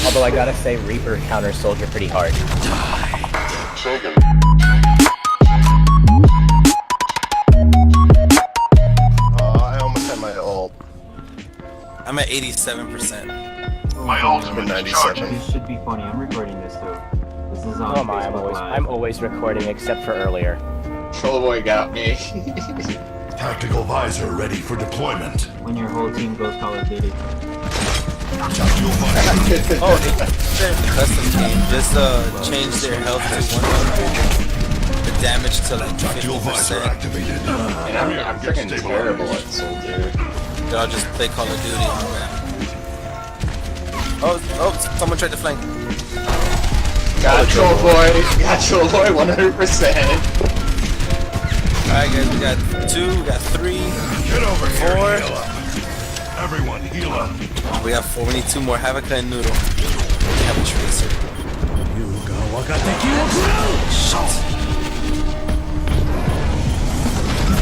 Although I gotta say, Reaper counters Soldier pretty hard. I almost had my ult. I'm at 87%. My ult's been 97. This should be funny. I'm recording this too. This is on Oh my, Facebook Live. I'm always recording except for earlier. Trollboy got me. Tactical visor ready for deployment. When your whole team goes Call of Duty. Tactical visor. Oh, it's a custom game. Just change their health to 100. The damage to like Tactical visor 50%. activated. And I'm freaking terrible at Soldier. I'll just play Call of Duty on that. Oh, someone tried to flank. Got Trollboy. Got Trollboy 100%. Alright guys, we got 2, we got 3, Get over here, 4. heal up. Everyone, heal up. We got 4, we need 2 more. Havoc and Noodle. We have a Tracer. Shit.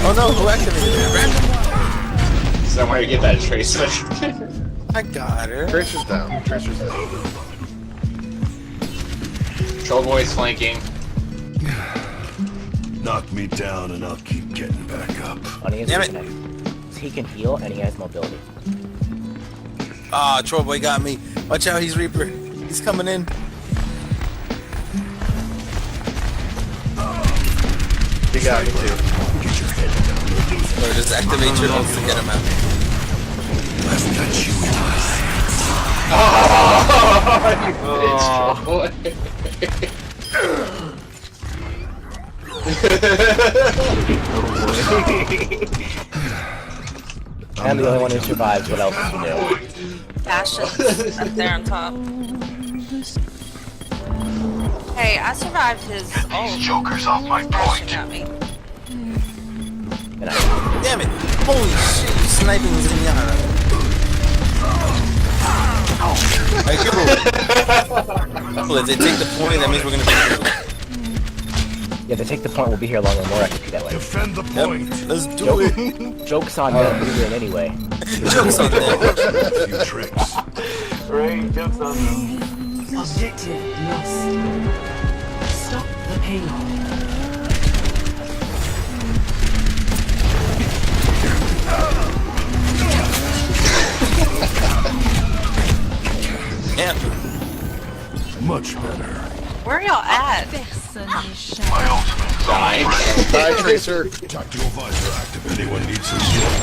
Oh no, who activated it? Random. Somewhere to get that Tracer. I got her. Tracer's down. Tracer's down. Trollboy's flanking. Knock me down and I'll keep getting back up. Funny Damn is he can heal and he has mobility. Ah, Trollboy got me. Watch out, he's Reaper. He's coming in. He got me too. Or just activate your ults to get him out. I've got you in my sights. I'm the only one who survives. What else is new? Bastion's up there on top. Hey, I survived his ult. Jokers off my Bastion point. got me. And I, Damn it! Holy shit, you sniping Zenyatta. Alright, if they take the point, that means we're gonna be here. yeah, they take the point. We'll be here longer. More XP that way. Defend the Yep, point. let's do it. Joke's on them. We win anyway. Jokes on them. A few tricks. Right, jumps on me. Objective lost. Stop the payload. Yeah. Much better. Where y'all at? My ultimate is Dying. Die, Tracer. Tactical visor active. Anyone needs some healing?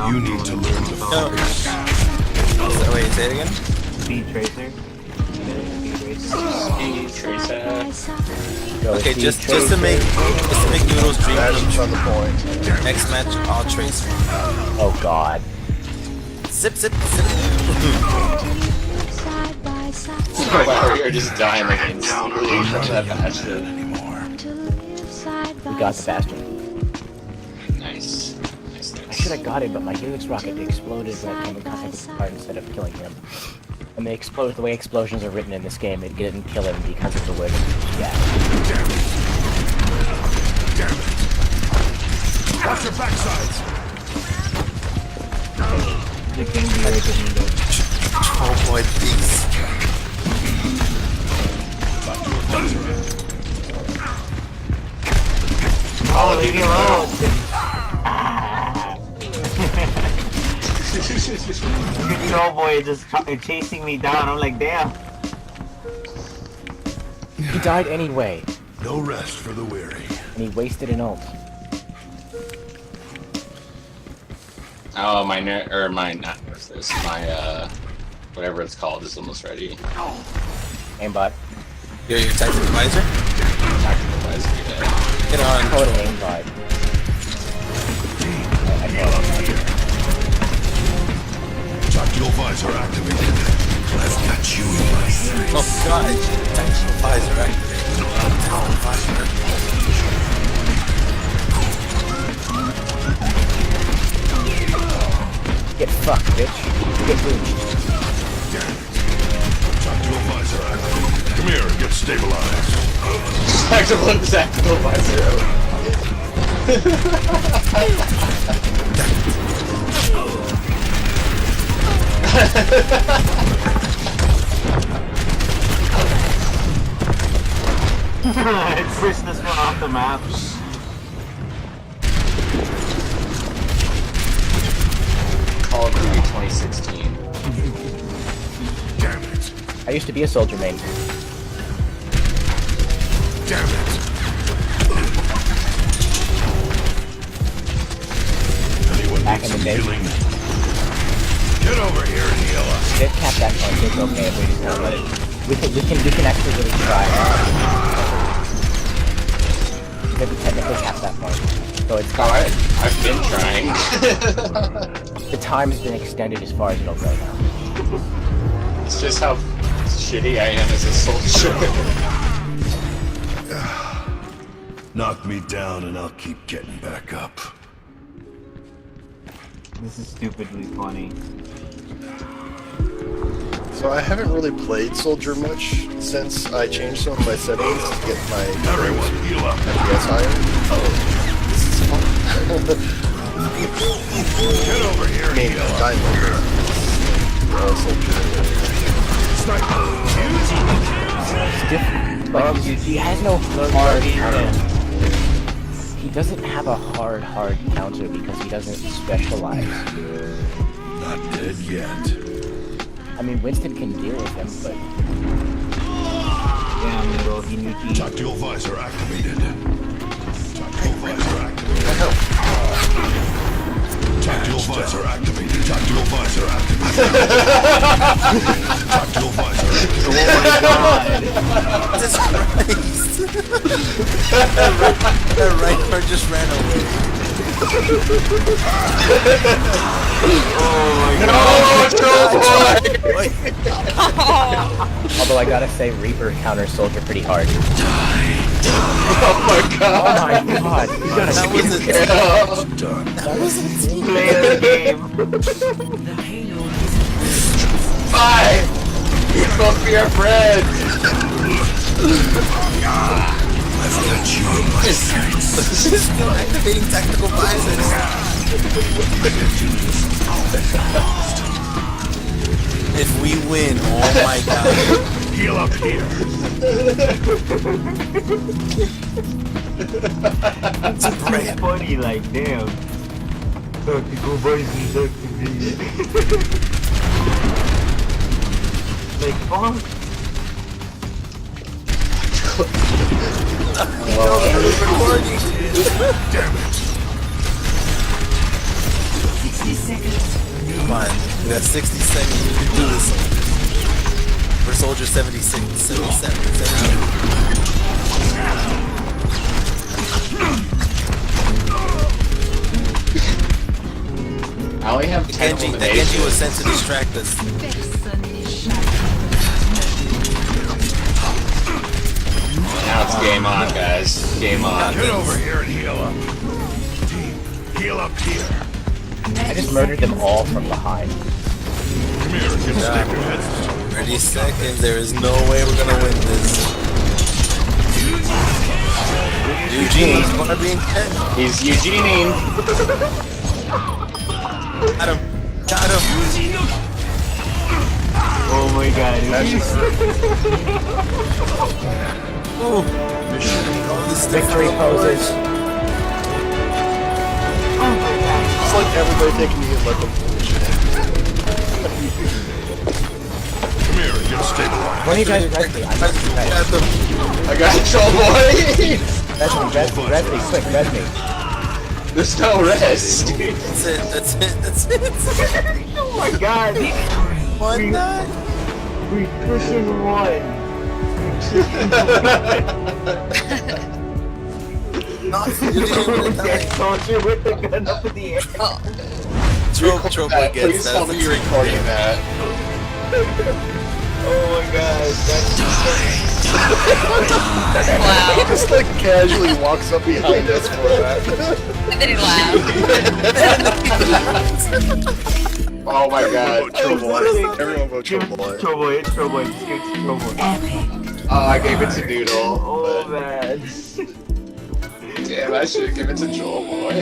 You need to learn to focus. Wait, say it again? Speed Tracer. Speed Tracer. Go Okay, see just Tracer. to make Noodle's dream come Bastion's on the point. true. Next match, I'll Tracer. Oh God. Zip, zip, zip. Wow, you're just dying like instantly from that Bastion. We got the Bastion. Nice. Nice, I nice. should have got it, but my Helix rocket exploded when I came in contact with the card instead of killing him. And the way explosions are written in this game, it didn't kill him because of the way. Yeah. Damn it. Watch your backsides. The game be right behind us. Oh boy, please. Oh, leave me alone! Your boy just chasing me down. I'm like, damn. He died anyway, No rest for the weary. and he wasted an ult. Oh, my not nerf this. My whatever it's called is almost ready. Aimbot. You're your tactical advisor? Tactical advisor, yeah. Get on. Call it aimbot. I call it Tactical visor activated. I've got you in my sights. Oh god, tactical advisor activated. Tactical advisor. Get fucked, bitch. Get boosted. Tactical visor activated. Come here and get stabilized. Tactical visor. Push this one off the map. Call of Duty 2016. Damn it. I used to be a soldier main. Damn it. Anyone Back need in the some day. healing? Get over here and heal us. It capped that point, it's okay if we just don't let it. We can actually really try. We can technically cap that point. So it's Oh, I've been trying. the time has been extended as far as it'll go now. It's just how shitty I am as a soldier. Knock me down and I'll keep getting back up. This is stupidly funny. So I haven't really played Soldier much since I changed some of my settings to get my Everyone, heal up. FPS higher. Oh, this is fun. Get over here I and mean, heal up. Diamond. Soldier. It's different. Like, he has no hard counter. He doesn't have a hard counter because he doesn't specialize. Not dead yet. I mean, Winston can deal with him, but Damn, little Hinuki. Tactical visor activated. Tactical visor activated. Tactical visor activated. Tactical visor activated. Tactical visor activated. Oh my god. Jesus Christ! That right card just ran away. although I gotta say, Reaper counters Soldier pretty hard. Oh my god! Oh my god! You gotta That was a Done. Play the game. The payload is Fine! We'll both be our friends! I've got you in my sights. Still activating tactical visors. If we win, oh my god. Heal up here. It's a It's brand. funny, like, damn. Tactical visors activated. Like, fuck. Damn it. 60 seconds. Come on, we got 60 seconds. We can do this. We're Soldier 76, 77, 78. I only have 10 That Genji was eliminations. sent to distract us. Now it's game on, guys. Game on. Get over here and heal up. Team, heal up here. I just murdered them all from behind. Come here and get stable heads. 30 seconds, there is no way we're gonna win this. Eugene's gonna be in 10. He's Eugene. Got him. Got him. Oh my god. Ooh. This Victory poses. It's like everybody thinking you let them bullshit. Come here and get stabilized. When you guys res me, I got you guys. Got them. I got Troll Boy! Res me, quick, res me. There's no rest. That's it. That's it. That's it. Oh my god. One night. We freaking won. Not you didn't Dead soldier with the gun up in the air. Troll Boy gets Please tell me you're recording that. Oh my god. Wow. He just like casually walks up behind us for that. And then he laughed. Oh my god. Troll Boy. Everyone vote Troll Boy. Troll Boy, it's Troll Boy. It's Troll Boy. Epic. I gave it to Noodle. Oh but man. damn, I should give it to Joel Boy.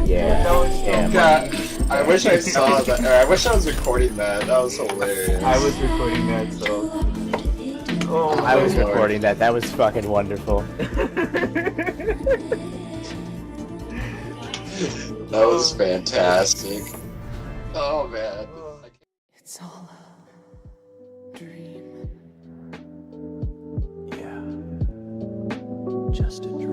Yeah. That was so Yeah. God, I wish I saw that. Or I wish I was recording that. That was hilarious. I was recording that, so. Oh, I was Lord. recording that. That was fucking wonderful. That was fantastic. Oh man. It's all a dream. Yeah. Just a dream.